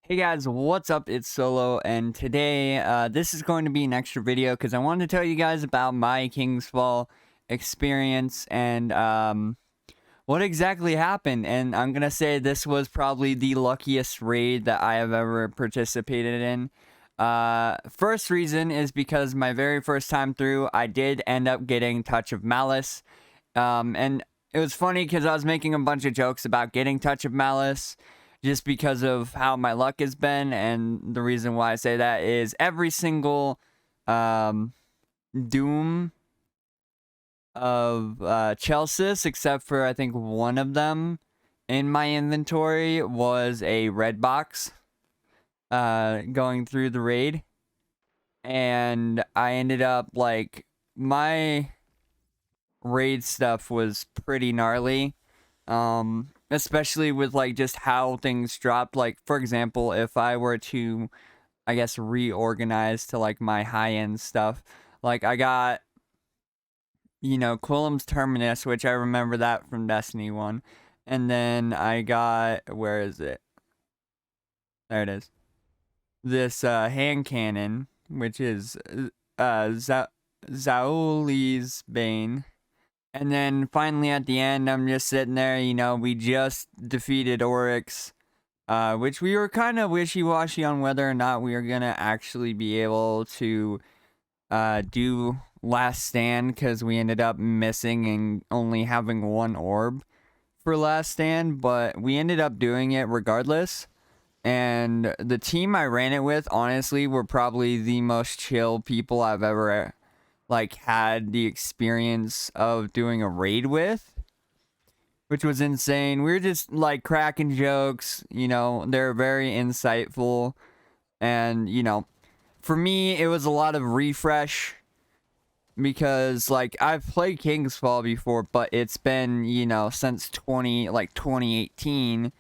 Hey guys, what's up? It's Solo, and today this is going to be an extra video because I wanted to tell you guys about my King's Fall experience and what exactly happened. And I'm gonna say this was probably the luckiest raid that I have ever participated in. First reason is because my very first time through, I did end up getting Touch of Malice, and it was funny because I was making a bunch of jokes about getting Touch of Malice just because of how my luck has been. And the reason why I say that is every single Doom of Chelsis, except for I think one of them in my inventory, was a red box going through the raid. And I ended up, like, my raid stuff was pretty gnarly. Especially with like just how things dropped. Like, for example, if I were to, I guess, reorganize to like my high-end stuff, like I got, Quillam's Terminus, which I remember that from Destiny 1. And then I got, where is it? There it is. This hand cannon, which is Zaoli's Bane. And then finally at the end, I'm just sitting there, we just defeated Oryx, which we were kind of wishy-washy on whether or not we were going to actually be able to do Last Stand, because we ended up missing and only having one orb for Last Stand, but we ended up doing it regardless. And the team I ran it with, honestly, were probably the most chill people I've ever like had the experience of doing a raid with, which was insane. We were just like cracking jokes, they're very insightful. And for me it was a lot of refresh, because like I've played King's Fall before, but it's been since 2018,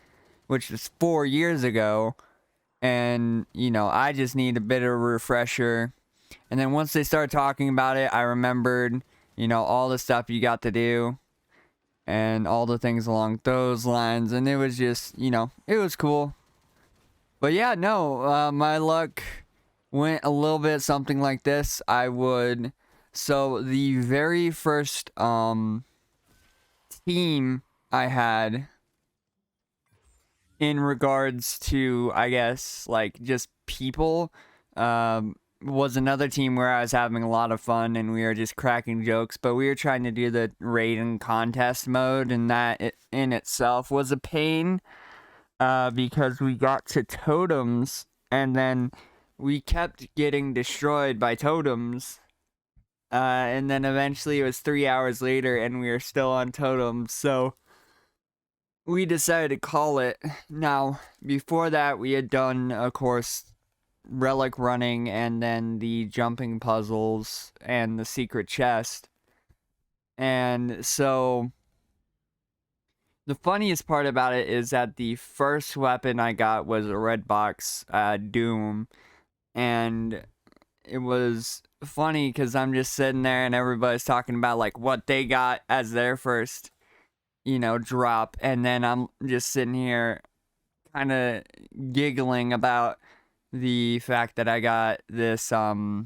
which was 4 years ago. And I just need a bit of a refresher. And then once they started talking about it, I remembered, all the stuff you got to do and all the things along those lines. And it was just, it was cool. But yeah, no, my luck went a little bit something like this. So the very first team I had in regards to, I guess, like just people, was another team where I was having a lot of fun and we were just cracking jokes, but we were trying to do the raid and contest mode, and that in itself was a pain, because we got to totems and then we kept getting destroyed by totems, and then eventually it was 3 hours later and we were still on totems, so we decided to call it. Now, before that, we had done, of course, relic running and then the jumping puzzles and the secret chest. And so the funniest part about it is that the first weapon I got was a red box Doom, and it was funny because I'm just sitting there and everybody's talking about like what they got as their first drop, and then I'm just sitting here kind of giggling about the fact that I got this the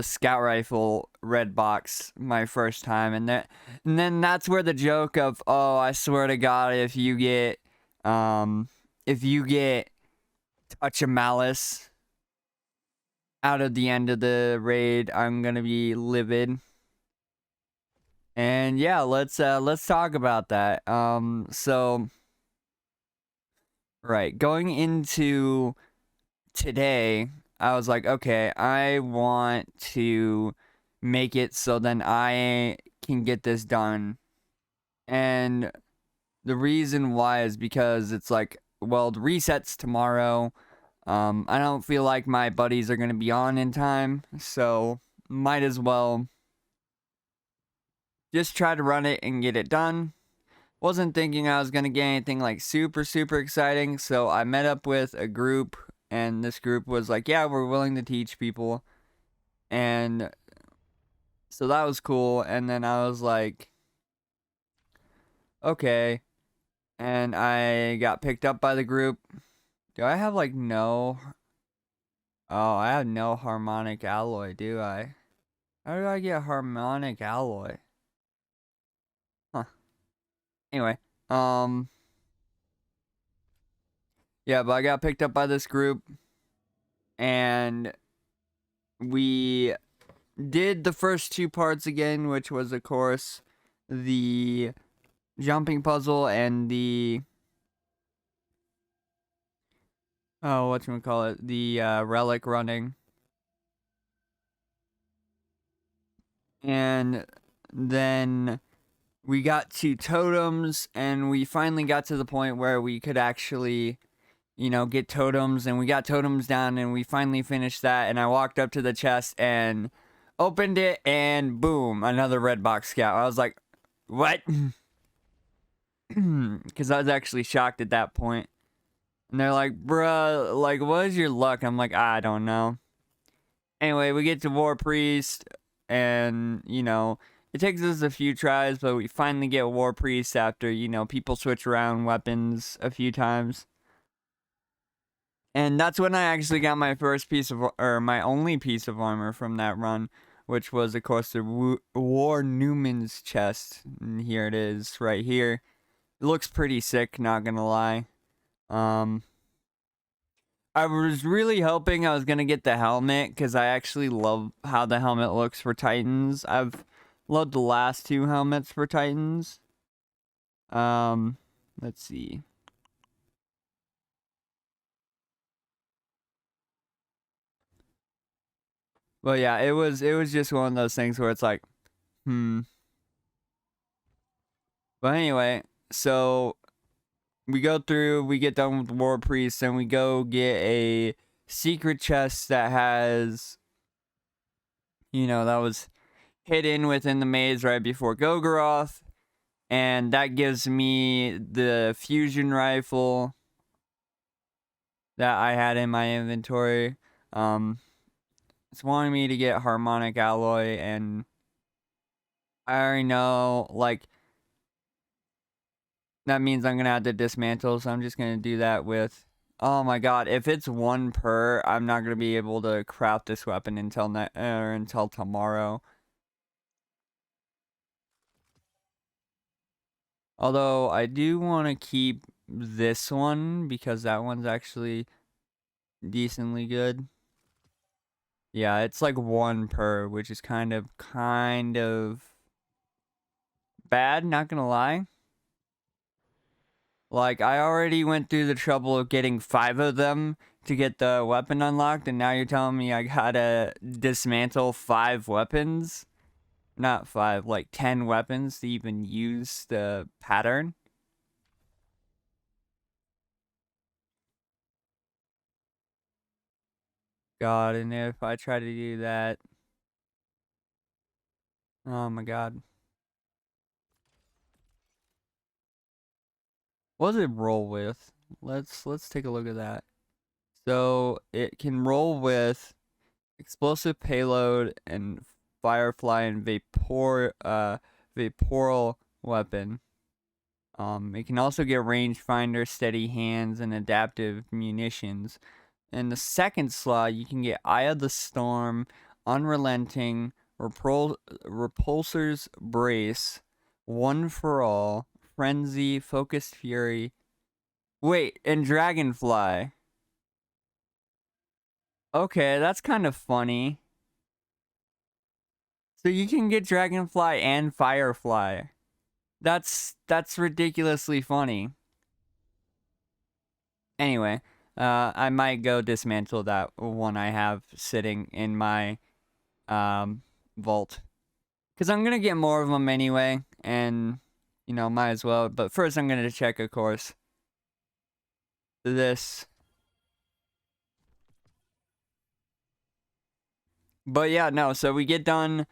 scout rifle red box my first time. And then that's where the joke of, oh, I swear to God, if you get Touch of Malice out of the end of the raid, I'm gonna be livid. And yeah, let's talk about that. So right, going into today, I was like, okay, I want to make it so then I can get this done. And the reason why is because it's like, well, the reset's tomorrow. I don't feel like my buddies are gonna be on in time, so might as well just try to run it and get it done. Wasn't thinking I was gonna get anything like super, super exciting, so I met up with a group, and this group was like, yeah, we're willing to teach people. And so that was cool, and then I was like, okay. And I got picked up by the group, Do I have like no... Oh, I have no harmonic alloy, do I? How do I get harmonic alloy? Huh. Anyway, um... yeah, but I got picked up by this group, and we did the first two parts again, which was, of course, the jumping puzzle and the... Oh, whatchamacallit? The relic running. And then we got to totems, and we finally got to the point where we could actually, you know, get totems, and we got totems down, and we finally finished that, and I walked up to the chest and opened it, and boom, another red box scout. I was like, what? Because I was actually shocked at that point. And they're like, bruh, like, what is your luck? I'm like, I don't know. Anyway, we get to War Priest, and, you know, it takes us a few tries, but we finally get War Priest after, you know, people switch around weapons a few times. And that's when I actually got my first piece of, or my only piece of armor from that run, which was, of course, the War Newman's chest. And here it is, right here. It looks pretty sick, not gonna lie. I was really hoping I was gonna get the helmet, because I actually love how the helmet looks for Titans. I've loved the last two helmets for Titans. Let's see. Well, yeah, it was just one of those things where it's like, But anyway, so we go through, we get done with War Priest, and we go get a secret chest that has, you know, that was hidden within the maze right before Gogoroth. And that gives me the fusion rifle that I had in my inventory. It's wanting me to get harmonic alloy, and I already know, like, that means I'm gonna have to dismantle, so I'm just gonna do that with... Oh my god, if it's one per, I'm not gonna be able to craft this weapon until until tomorrow. Although, I do want to keep this one, because that one's actually decently good. Yeah, it's like one per, which is kind of bad, not gonna lie. Like, I already went through the trouble of getting 5 of them to get the weapon unlocked, and now you're telling me I gotta dismantle 5 weapons? Not 5, like 10 weapons to even use the pattern? God, and if I try to do that... Oh my god. What does it roll with? Let's take a look at that. So, it can roll with explosive payload and firefly and vaporal weapon. It can also get rangefinder, steady hands, and adaptive munitions. In the second slot, you can get Eye of the Storm, Unrelenting, Repulsor's Brace, One for All, Frenzy, Focused Fury. Wait, and Dragonfly. Okay, that's kind of funny. So you can get Dragonfly and Firefly. That's ridiculously funny. Anyway, I might go dismantle that one I have sitting in my vault, because I'm gonna get more of them anyway, and you know, might as well. But first, I'm gonna check, of course, this. But yeah, no. So we get done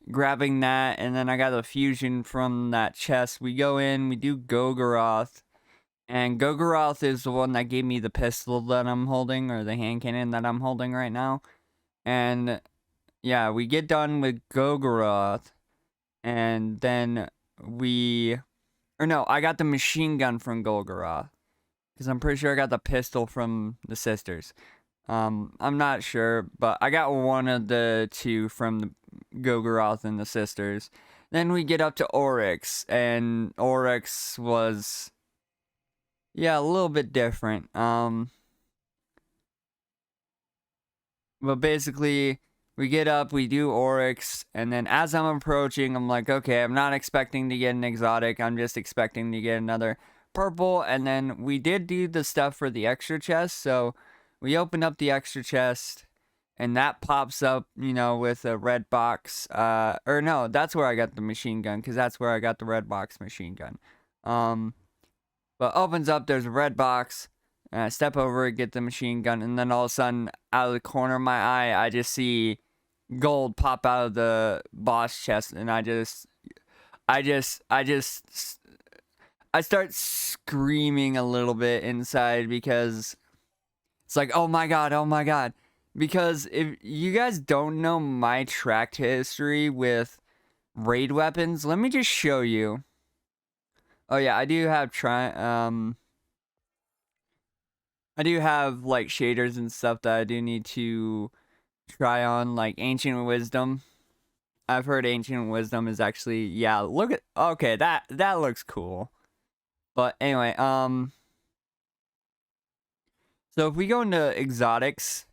grabbing that, and then I got a fusion from that chest. We go in, we do Gogoroth. And Gogoroth is the one that gave me the pistol that I'm holding, or the hand cannon that I'm holding right now. And yeah, we get done with Gogoroth, and then I got the machine gun from Gogoroth. Because I'm pretty sure I got the pistol from the sisters. I'm not sure, but I got one of the two from the Gogoroth and the sisters. Then we get up to Oryx, and Oryx was, yeah, a little bit different. But basically, we get up, we do Oryx, and then as I'm approaching, I'm like, okay, I'm not expecting to get an exotic. I'm just expecting to get another purple. And then we did do the stuff for the extra chest, so we open up the extra chest, and that pops up, with a red box. Or no, that's where I got the machine gun, because that's where I got the red box machine gun. But opens up, there's a red box. And I step over, get the machine gun, and then all of a sudden, out of the corner of my eye, I just see gold pop out of the boss chest, and I start screaming a little bit inside because it's like, oh my god, oh my god. Because if you guys don't know my tracked history with raid weapons, let me just show you. Oh yeah, I do have like shaders and stuff that I do need to try on, like Ancient Wisdom. I've heard Ancient Wisdom is actually, yeah, look at, okay, that looks cool. But anyway, so if we go into exotics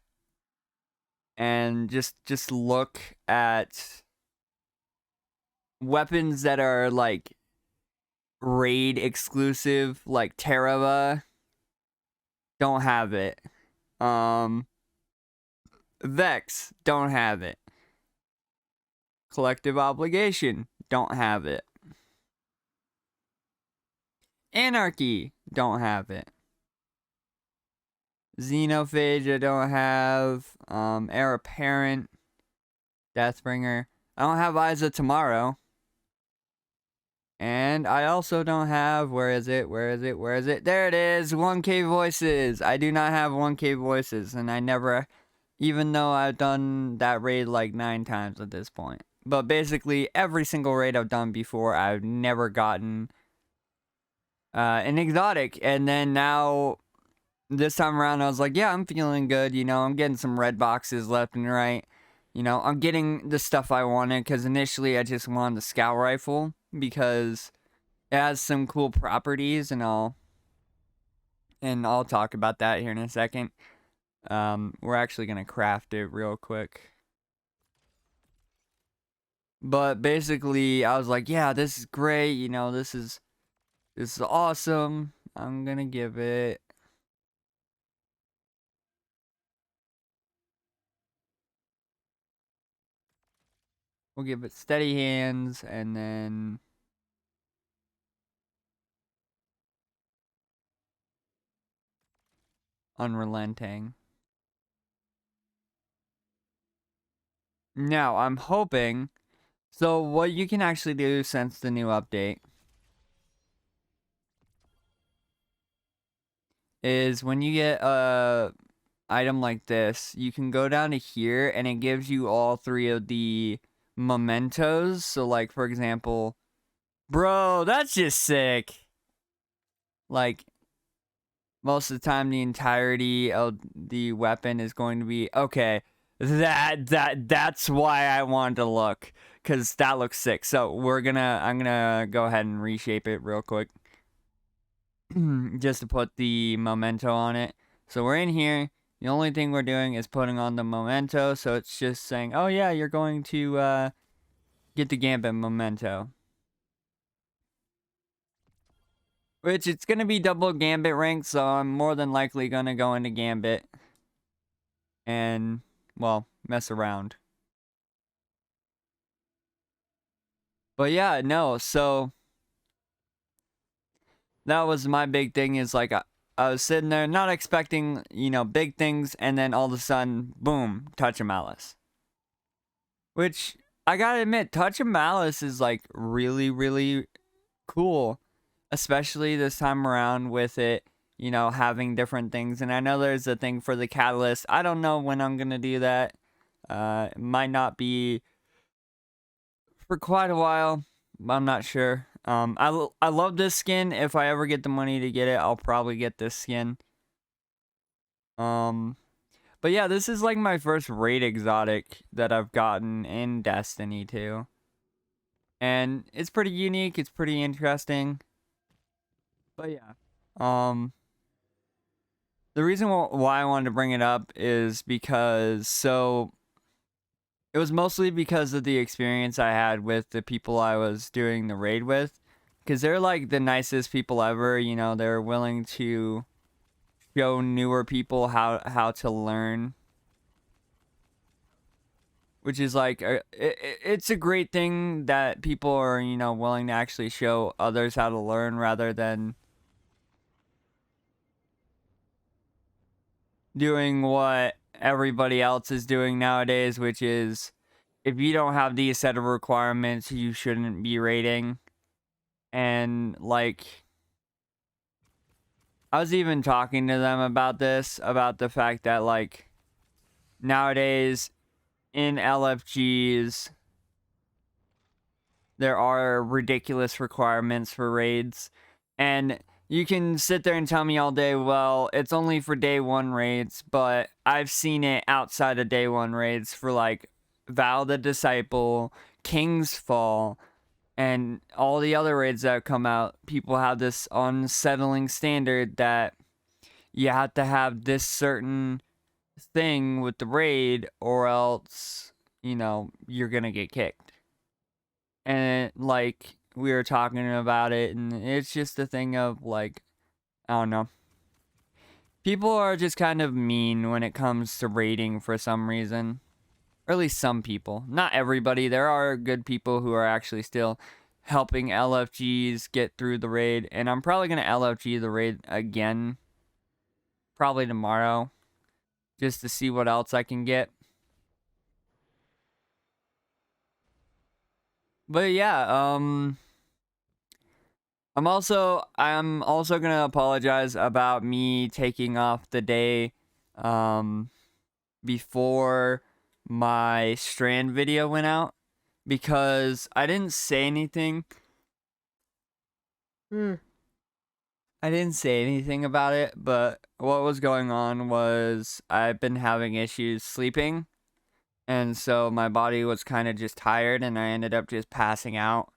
and just look at weapons that are like raid exclusive, like Terava, don't have it. Vex, don't have it. Collective Obligation, don't have it. Anarchy, don't have it. Xenophage, I don't have. Heir Apparent, Deathbringer. I don't have Eyes of Tomorrow. And I also don't have, where is it? There it is, 1K Voices. I do not have 1K Voices, and I never, even though I've done that raid like 9 times at this point. But basically, every single raid I've done before, I've never gotten an exotic. And then now, this time around, I was like, yeah, I'm feeling good. I'm getting some red boxes left and right. I'm getting the stuff I wanted, because initially I just wanted the scout rifle because it has some cool properties, and I'll talk about that here in a second. We're actually gonna craft it real quick. But basically, I was like, yeah, this is great. This is awesome. I'm gonna give it. We'll give it Steady Hands, and then Unrelenting. Now, I'm hoping. So, what you can actually do since the new update is when you get a item like this, you can go down to here, and it gives you all 3 of the mementos. So, like, for example, bro, that's just sick. Like, most of the time, the entirety of the weapon is going to be, okay, that's why I wanted to look, because that looks sick. So I'm gonna go ahead and reshape it real quick just to put the memento on it. So we're in here. The only thing we're doing is putting on the memento, so it's just saying, oh yeah, you're going to get the Gambit memento. Which, it's going to be double Gambit rank, so I'm more than likely going to go into Gambit and, well, mess around. But yeah, no, so that was my big thing, is like, I was sitting there not expecting, big things, and then all of a sudden, boom, Touch of Malice. Which, I gotta admit, Touch of Malice is like really, really cool. Especially this time around with it, having different things. And I know there's a thing for the catalyst. I don't know when I'm going to do that. It might not be for quite a while. I'm not sure. I love this skin. If I ever get the money to get it, I'll probably get this skin. But yeah, this is like my first raid exotic that I've gotten in Destiny 2. And it's pretty unique, it's pretty interesting. But yeah. The reason why I wanted to bring it up is because it was mostly because of the experience I had with the people I was doing the raid with. Because they're like the nicest people ever, you know, they're willing to show newer people how to learn, which is like it's a great thing that people are, you know, willing to actually show others how to learn rather than doing what everybody else is doing nowadays, which is if you don't have these set of requirements, you shouldn't be rating. And like I was even talking to them about this, about the fact that like nowadays in LFGs there are ridiculous requirements for raids. And you can sit there and tell me all day, well, it's only for day one raids, but I've seen it outside of day one raids for like Val the Disciple, King's Fall, and all the other raids that have come out. People have this unsettling standard that you have to have this certain thing with the raid or else, you know, you're gonna get kicked. And like we were talking about it, and it's just a thing of like, I don't know, people are just kind of mean when it comes to raiding for some reason, or at least some people, not everybody. There are good people who are actually still helping LFGs get through the raid, and I'm probably gonna LFG the raid again probably tomorrow just to see what else I can get. But yeah, I'm also gonna apologize about me taking off the day um before my Strand video went out because I didn't say anything. I didn't say anything about it, but what was going on was I've been having issues sleeping, and so my body was kind of just tired, and I ended up just passing out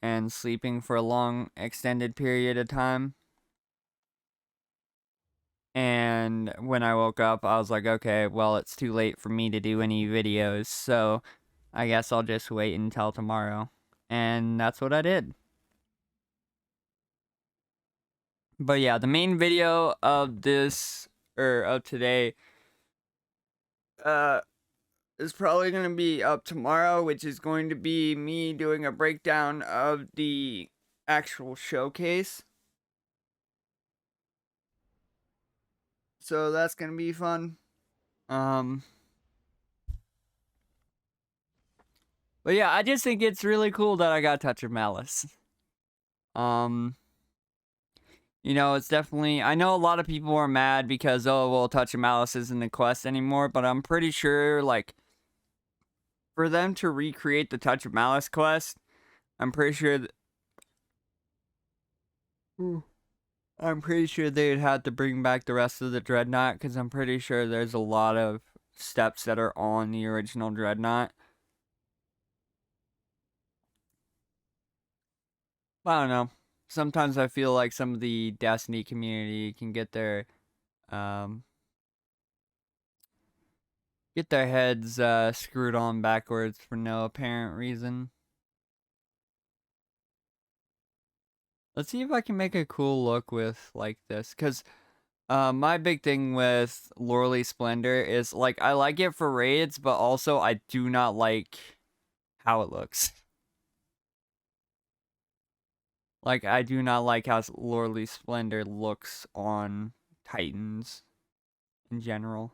and sleeping for a long extended period of time. And when I woke up, I was like, okay, well, it's too late for me to do any videos, so I guess I'll just wait until tomorrow. And that's what I did. But yeah, the main video of this, or of today, uh, is probably going to be up tomorrow, which is going to be me doing a breakdown of the actual showcase. So that's going to be fun. Um, but yeah, I just think it's really cool that I got Touch of Malice. Um, you know, it's definitely, I know a lot of people are mad because, oh, well, Touch of Malice isn't a quest anymore, but I'm pretty sure, like, for them to recreate the Touch of Malice quest, I'm pretty sure I'm pretty sure they'd have to bring back the rest of the Dreadnought, because I'm pretty sure there's a lot of steps that are on the original Dreadnought. I don't know. Sometimes I feel like some of the Destiny community can um get their heads screwed on backwards for no apparent reason. Let's see if I can make a cool look with like this, because my big thing with Loreley Splendor is like I like it for raids, but also I do not like how it looks. Like I do not like how Loreley Splendor looks on Titans in general.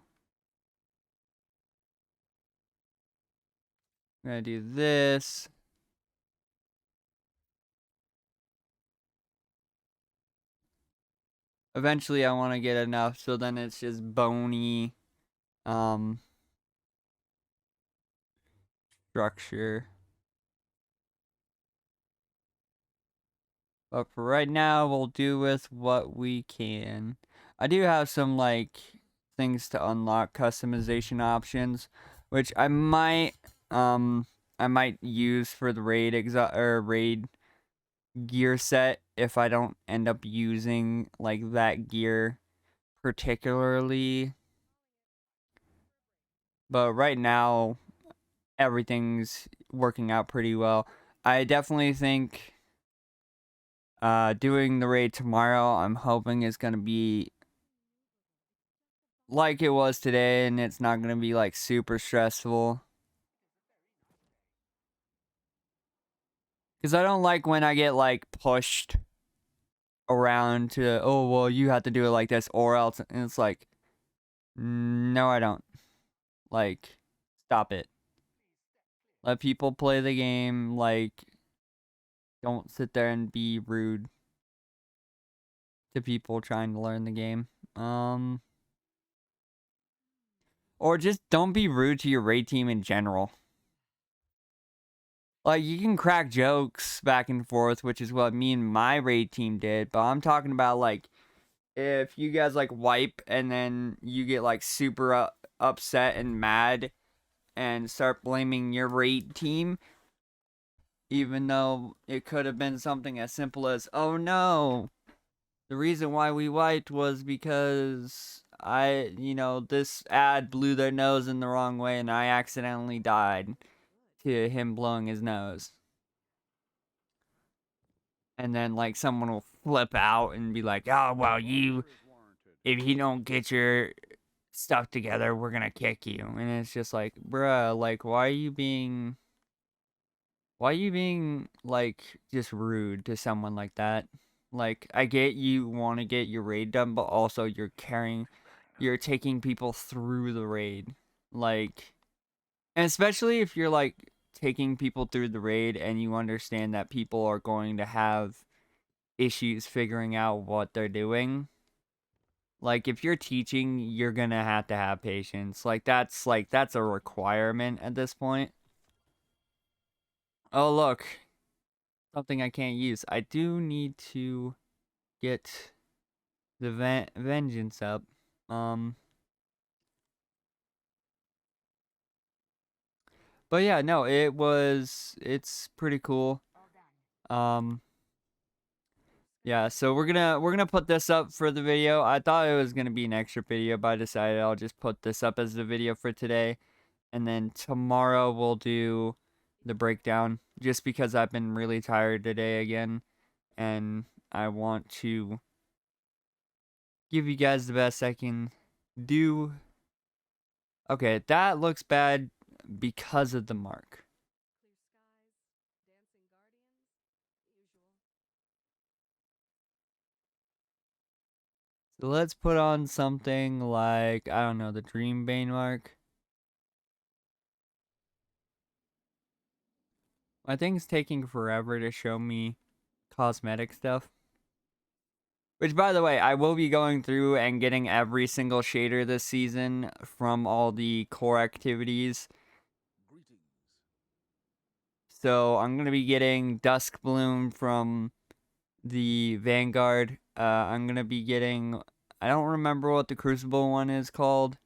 I'm gonna do this. Eventually I want to get enough so then it's just bony um structure. But for right now, we'll do with what we can. I do have some like things to unlock customization options, which I might use for the raid gear set if I don't end up using like that gear particularly. But right now, everything's working out pretty well. I definitely think doing the raid tomorrow, I'm hoping is gonna be like it was today, and it's not gonna be like super stressful. Cause I don't like when I get like pushed around to, oh well, you have to do it like this or else, and it's like, no, I don't. Like, stop it. Let people play the game. Like, don't sit there and be rude to people trying to learn the game. Or just don't be rude to your raid team in general. Like, you can crack jokes back and forth, which is what me and my raid team did. But I'm talking about, like, if you guys, like, wipe and then you get, like, super upset and mad and start blaming your raid team, even though it could have been something as simple as, oh no, the reason why we wiped was because this ad blew their nose in the wrong way and I accidentally died to him blowing his nose. And then, like, someone will flip out and be like, oh, well, if you don't get your stuff together, we're gonna kick you. And it's just like, bruh, like, why are you being, like, just rude to someone like that? Like, I get you want to get your raid done, but also you're taking people through the raid. Like, and especially if you're, like, taking people through the raid and you understand that people are going to have issues figuring out what they're doing. Like, if you're teaching, you're gonna have to have patience. That's a requirement at this point. Oh, look. Something I can't use. I do need to get the vengeance up. But yeah, no, it's pretty cool. Um, yeah, so we're gonna put this up for the video. I thought it was gonna be an extra video, but I decided I'll just put this up as the video for today. And then tomorrow we'll do the breakdown just because I've been really tired today again and I want to give you guys the best I can do. Okay, that looks bad because of the mark. So let's put on something like, I don't know, the Dreambane mark. My thing's taking forever to show me cosmetic stuff. Which, by the way, I will be going through and getting every single shader this season from all the core activities. So I'm going to be getting Duskbloom from the Vanguard. I'm going to be getting, I don't remember what the Crucible one is called.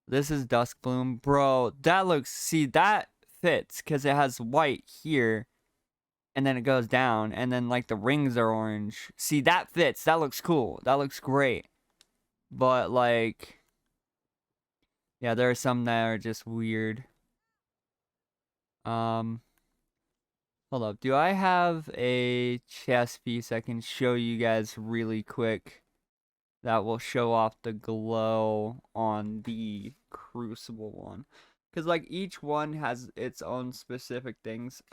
This is Duskbloom. Bro, that fits because it has white here. And then it goes down. And then, like, the rings are orange. See, that fits. That looks cool. That looks great. But, like, yeah, there are some that are just weird. Hold up. Do I have a chest piece I can show you guys really quick that will show off the glow on the Crucible one? Because, like, each one has its own specific things.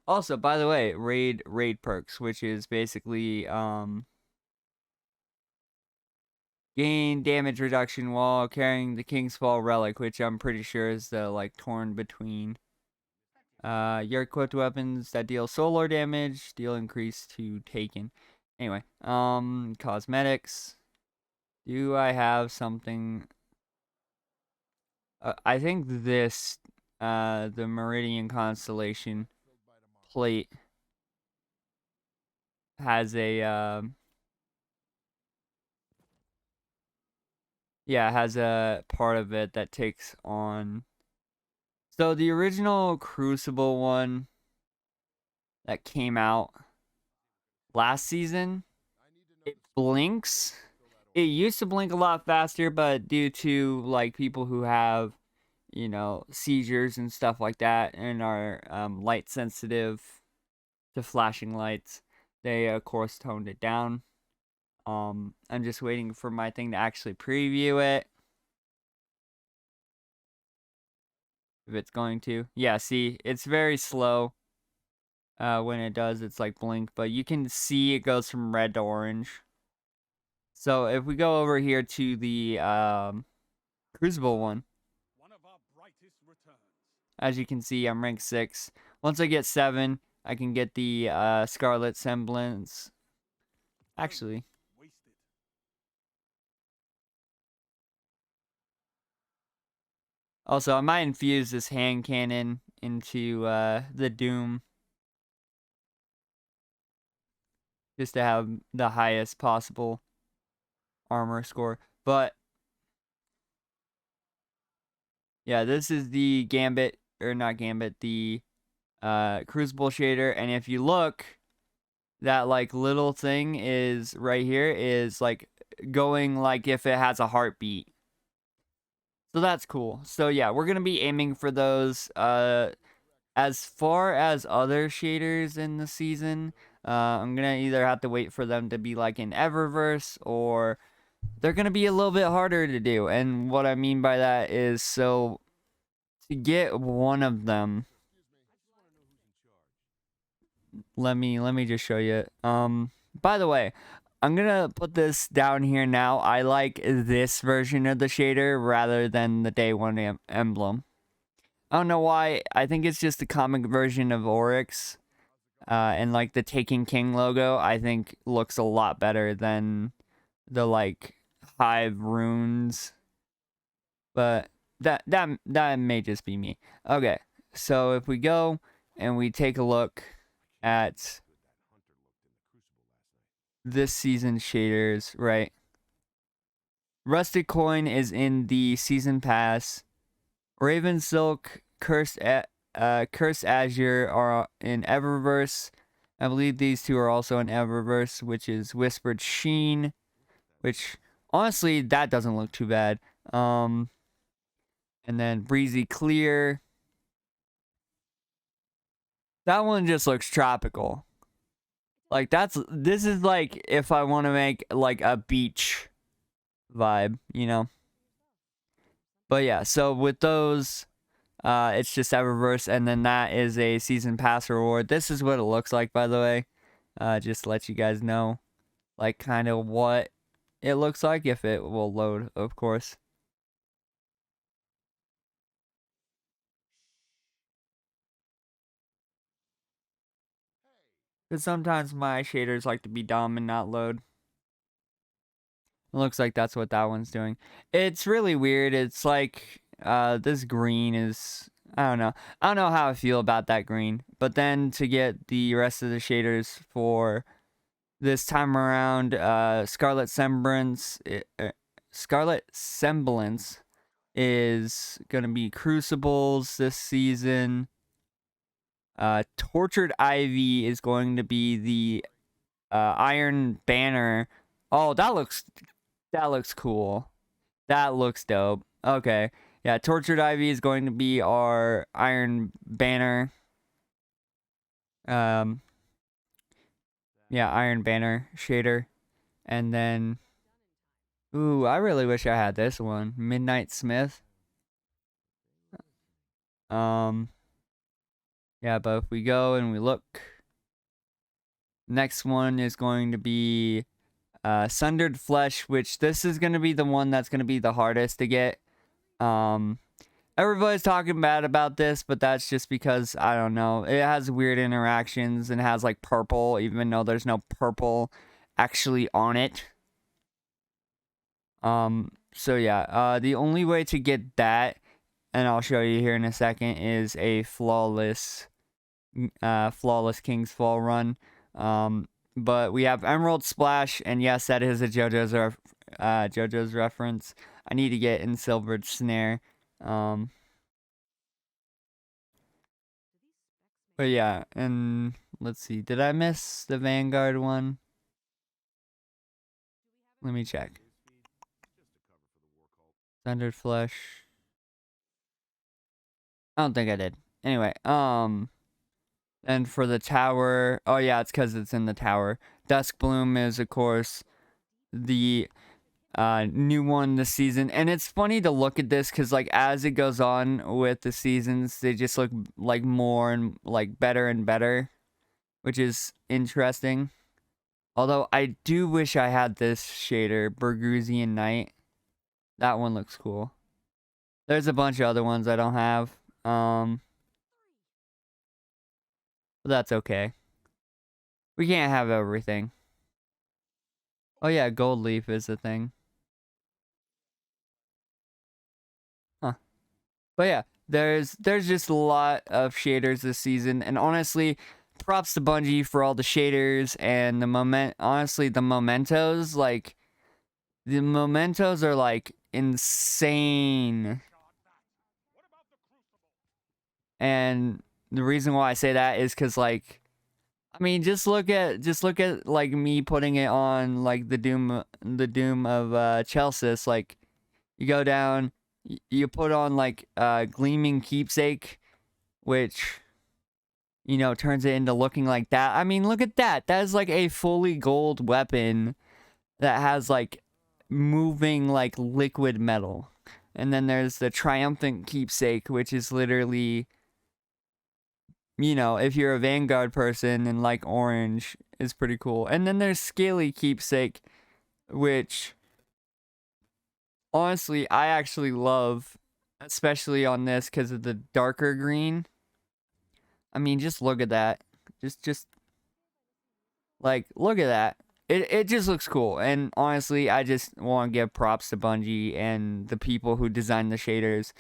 Also, by the way, raid perks, which is basically, gain damage reduction while carrying the King's Fall relic, which I'm pretty sure is the, like, torn between. Your equipped weapons that deal solar damage deal increase to taken. Anyway, cosmetics. Do I have something? I think this, the Meridian Constellation plate has a has a part of it that takes on. So the original Crucible one that came out last season, it blinks. It used to blink a lot faster, but due to like people who have, seizures and stuff like that and are light sensitive to flashing lights, they of course toned it down. I'm just waiting for my thing to actually preview it. If it's going to. Yeah, see, it's very slow. When it does, it's like blink, but you can see it goes from red to orange. So if we go over here to the Crucible one, as you can see, I'm rank 6. Once I get 7, I can get the Scarlet Semblance. Actually, also I might infuse this hand cannon into the Doom, just to have the highest possible armor score. But yeah, this is the Gambit, or not Gambit, the Crucible shader. And if you look, that like little thing is right here is like going like if it has a heartbeat. So that's cool. So yeah, we're gonna be aiming for those. As far as other shaders in the season, I'm gonna either have to wait for them to be like in Eververse, or they're gonna be a little bit harder to do. And what I mean by that is, so to get one of them, let me just show you. By the way, I'm gonna put this down here now. I like this version of the shader rather than the day one emblem. I don't know why. I think it's just the comic version of Oryx. And like the Taken King logo, I think looks a lot better than the like Hive runes. But that may just be me. Okay, so if we go and we take a look at this season's shaders, right? Rusted Coin is in the season pass. Raven Silk, Cursed Azure are in Eververse. I believe these two are also in Eververse, which is Whispered Sheen, which honestly that doesn't look too bad. And then Breezy Clear. That one just looks tropical. Like this is like if I want to make like a beach vibe, you know. But yeah, so with those, it's just Eververse, and then that is a season pass reward. This is what it looks like, by the way. Just to let you guys know, like, kind of what it looks like, if it will load, of course. Because sometimes my shaders like to be dumb and not load. It looks like that's what that one's doing. It's really weird. It's like, this green is, I don't know. I don't know how I feel about that green. But then to get the rest of the shaders for this time around, Scarlet Semblance is gonna be Crucibles this season. Tortured Ivy is going to be the Iron Banner. Oh, that looks cool. That looks dope. Okay. Yeah, Tortured Ivy is going to be our Iron Banner. Yeah, Iron Banner shader. And then, ooh, I really wish I had this one. Midnight Smith. Yeah, but if we go and we look, next one is going to be Sundered Flesh, which this is going to be the one that's going to be the hardest to get. Everybody's talking bad about this, but that's just because, I don't know, it has weird interactions and has like purple, even though there's no purple actually on it. So yeah, the only way to get that, and I'll show you here in a second, is a flawless King's Fall run. But we have Emerald Splash, and yes, that is a JoJo's reference. I need to get in Silvered Snare. But yeah, and let's see. Did I miss the Vanguard one? Let me check. Sundered Flesh. I don't think I did. Anyway, and for the tower, oh yeah, it's because it's in the tower. Duskbloom is, of course, the new one this season. And it's funny to look at this because, like, as it goes on with the seasons, they just look like more and like better and better, which is interesting. Although I do wish I had this shader, Burgusian Knight. That one looks cool. There's a bunch of other ones I don't have. But that's okay. We can't have everything. Oh yeah, Gold Leaf is a thing. Huh. But yeah, there's just a lot of shaders this season, and honestly, props to Bungie for all the shaders and honestly, the mementos, like the mementos are like insane. And the reason why I say that is cuz like I mean, just look at like me putting it on like the Doom of Chelsis. Like you go down, you put on like Gleaming Keepsake, which turns it into looking like that. I mean, look at that. That is like a fully gold weapon that has like moving like liquid metal. And then there's the Triumphant Keepsake, which is literally, if you're a Vanguard person and like orange, is pretty cool. And then there's Scaly Keepsake, which honestly I actually love, especially on this because of the darker green. I mean, just look at that. Just like look at that. It just looks cool. And honestly, I just want to give props to Bungie and the people who designed the shaders,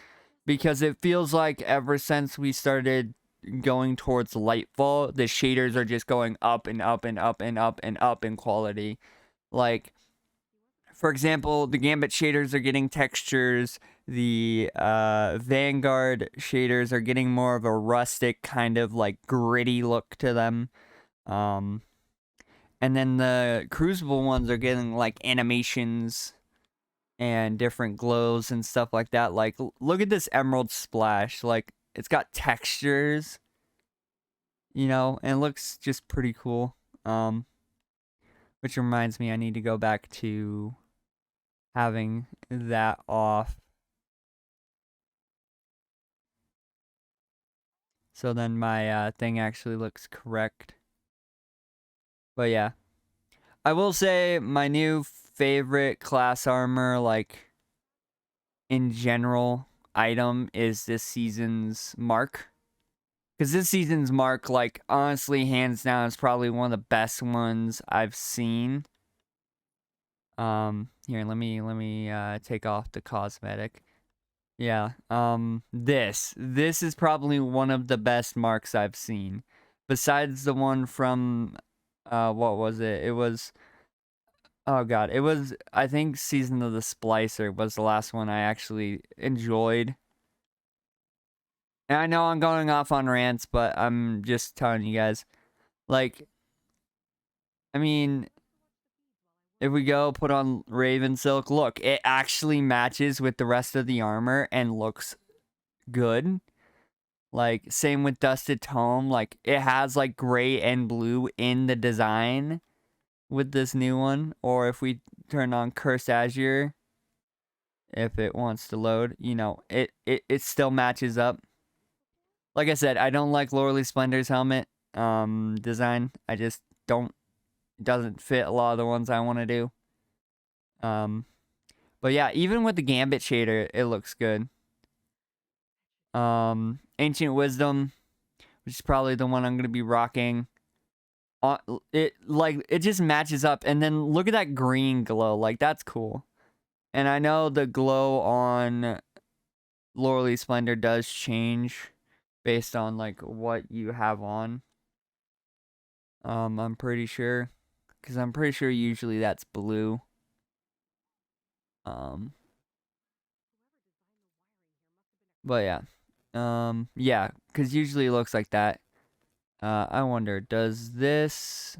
because it feels like ever since we started going towards Lightfall, the shaders are just going up and up and up and up and up in quality. Like, for example, the Gambit shaders are getting textures. The Vanguard shaders are getting more of a rustic kind of like gritty look to them. And then the Crucible ones are getting like animations and different glows and stuff like that. Like, look at this Emerald Splash. Like, it's got textures, and it looks just pretty cool. Which reminds me, I need to go back to having that off. So then my thing actually looks correct. But yeah. I will say my new favorite class armor, like, in general, item is this season's Mark. Because this season's Mark, like, honestly, hands down, is probably one of the best ones I've seen. Here, let me take off the cosmetic. Yeah, this is probably one of the best Marks I've seen. Besides the one from, what was it? It was, oh god, it was, I think Season of the Splicer was the last one I actually enjoyed. And I know I'm going off on rants, but I'm just telling you guys. Like, I mean, if we go put on Raven Silk, look, it actually matches with the rest of the armor and looks good. Like, same with Dusted Tome. Like, it has, like, gray and blue in the design with this new one. Or if we turn on Cursed Azure, if it wants to load, it still matches up. Like I said, I don't like Loreley Splendor's helmet design. I just don't. It doesn't fit a lot of the ones I want to do. But yeah, even with the Gambit shader, it looks good. Ancient Wisdom, which is probably the one I'm gonna be rocking. It just matches up, and then look at that green glow. Like, that's cool. And I know the glow on Loreley Splendor does change based on like what you have on. I'm pretty sure. because I'm pretty sure usually that's blue. But yeah. Yeah, because usually it looks like that. I wonder, does this,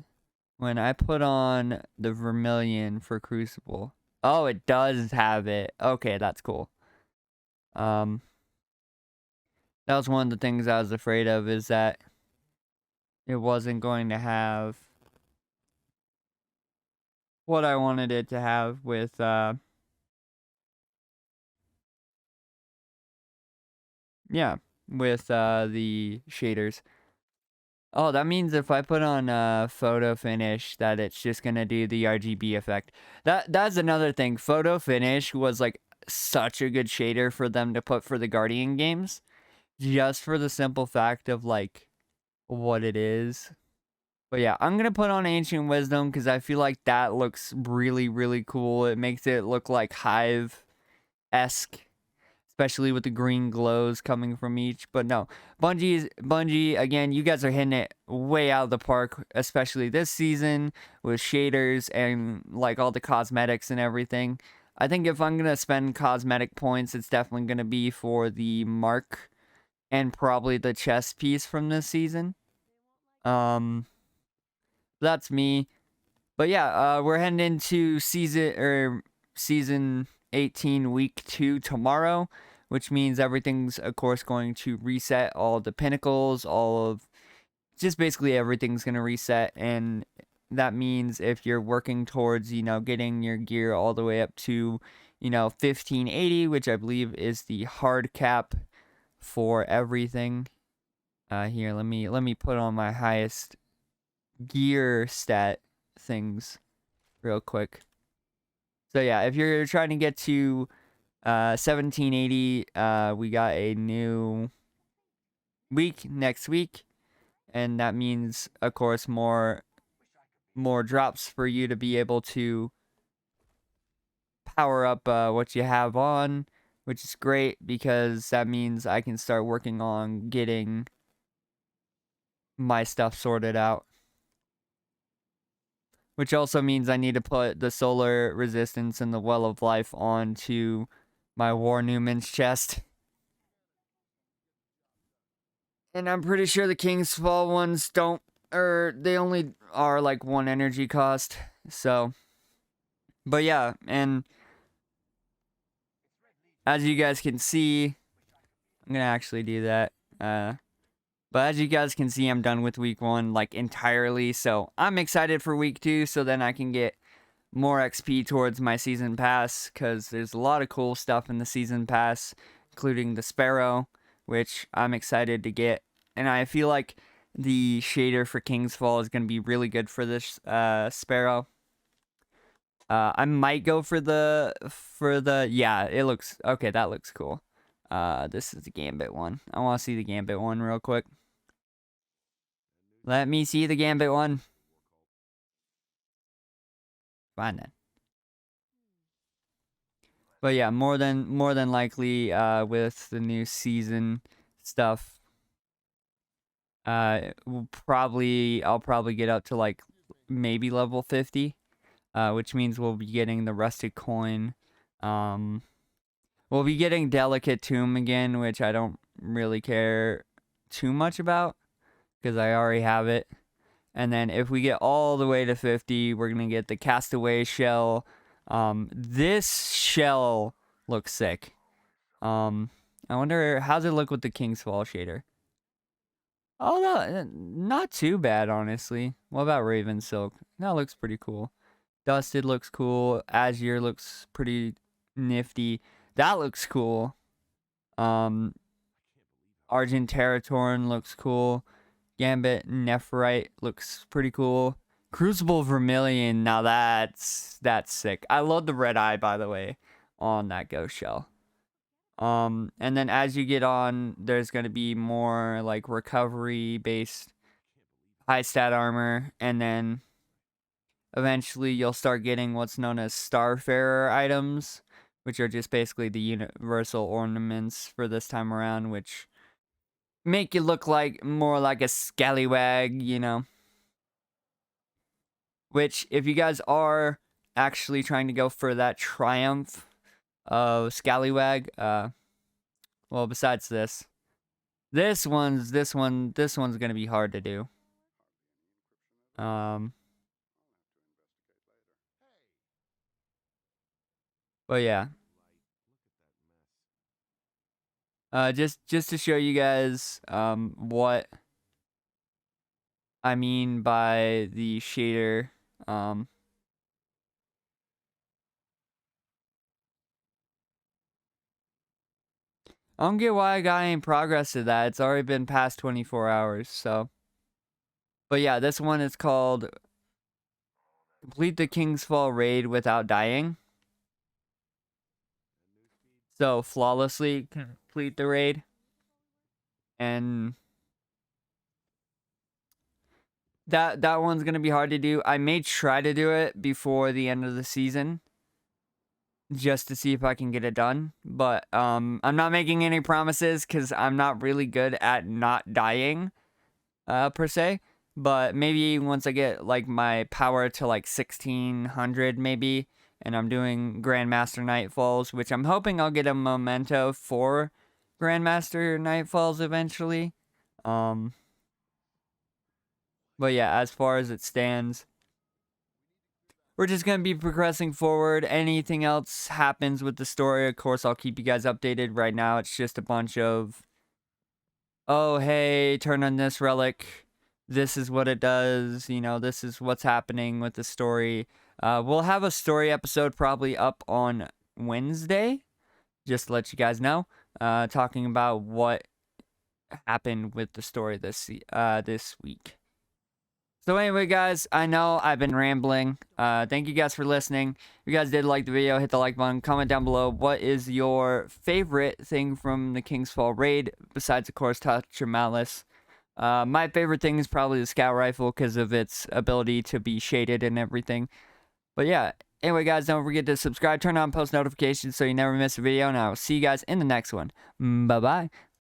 when I put on the vermilion for Crucible, oh, it does have it. Okay, that's cool. That was one of the things I was afraid of, is that it wasn't going to have what I wanted it to have with, yeah, with, the shaders. Oh, that means if I put on photo finish that it's just gonna do the RGB effect. That's another thing. Photo finish was like such a good shader for them to put for the Guardian games, just for the simple fact of like what it is. But yeah, I'm gonna put on Ancient Wisdom because I feel like that looks really, really cool. It makes it look like Hive-esque, especially with the green glows coming from each. But no, Bungie, again, you guys are hitting it way out of the park, especially this season with shaders and like all the cosmetics and everything. I think if I'm gonna spend cosmetic points, it's definitely gonna be for the mark and probably the chest piece from this season. That's me. But yeah, we're heading into season 18, week 2 tomorrow, which means everything's of course going to reset. All the pinnacles, all of just basically everything's gonna reset, and that means if you're working towards, getting your gear all the way up to, 1580, which I believe is the hard cap for everything. Here, let me put on my highest gear stat things real quick. So yeah, if you're trying to get to 1780, we got a new week next week, and that means of course more drops for you to be able to power up what you have on, which is great because that means I can start working on getting my stuff sorted out. Which also means I need to put the solar resistance and the well of life onto my War Newman's chest. And I'm pretty sure the King's Fall ones don't, or they only are like 1 energy cost. So, but yeah, and as you guys can see, I'm gonna actually do that. But as you guys can see, I'm done with week 1 like entirely. So I'm excited for week 2, so then I can get more XP towards my season pass, because there's a lot of cool stuff in the season pass, including the Sparrow, which I'm excited to get. And I feel like the shader for King's Fall is going to be really good for this Sparrow. I might go for the yeah, it looks okay. That looks cool. This is the Gambit one. I want to see the Gambit one real quick. Let me see the Gambit one. Fine then. But yeah, more than likely, with the new season stuff, I'll probably get up to like maybe level 50, which means we'll be getting the rusted coin. We'll be getting Delicate Tomb again, which I don't really care too much about because I already have it. And then if we get all the way to 50, we're gonna get the Castaway shell. This shell looks sick. I wonder, how's it look with the King's Fall shader? Oh, no, not too bad, honestly. What about Raven Silk? That looks pretty cool. Dusted looks cool. Azure looks pretty nifty. That looks cool. Argent Territorn looks cool. Gambit Nephrite looks pretty cool. Crucible Vermilion, now that's sick. I love the red eye, by the way, on that ghost shell. And then as you get on, there's gonna be more like recovery based high stat armor, and then eventually you'll start getting what's known as Starfarer items, which are just basically the universal ornaments for this time around, which make you look like more like a scallywag, which if you guys are actually trying to go for that triumph of Scallywag, well, besides this one's gonna be hard to do. But yeah. Just to show you guys what I mean by the shader. I don't get why I got any progress to that. It's already been past 24 hours, so. But yeah, this one is called Complete the King's Fall Raid Without Dying. So, flawlessly complete the raid. And that one's going to be hard to do. I may try to do it before the end of the season, just to see if I can get it done. But I'm not making any promises because I'm not really good at not dying, per se. But maybe once I get like my power to like 1600 maybe, and I'm doing Grandmaster Nightfalls, which I'm hoping I'll get a memento for Grandmaster Nightfalls eventually. But yeah, as far as it stands, we're just going to be progressing forward. Anything else happens with the story, of course, I'll keep you guys updated. Right now, it's just a bunch of, oh, hey, turn on this relic. This is what it does. You know, this is what's happening with the story. We'll have a story episode probably up on Wednesday, just to let you guys know, talking about what happened with the story this week. So anyway, guys, I know I've been rambling. Thank you guys for listening. If you guys did like the video, hit the like button. Comment down below what is your favorite thing from the King's Fall raid, besides, of course, Touch of Malice. My favorite thing is probably the Scout Rifle because of its ability to be shaded and everything. But yeah, anyway, guys, don't forget to subscribe, turn on post notifications so you never miss a video, and I will see you guys in the next one. Bye-bye.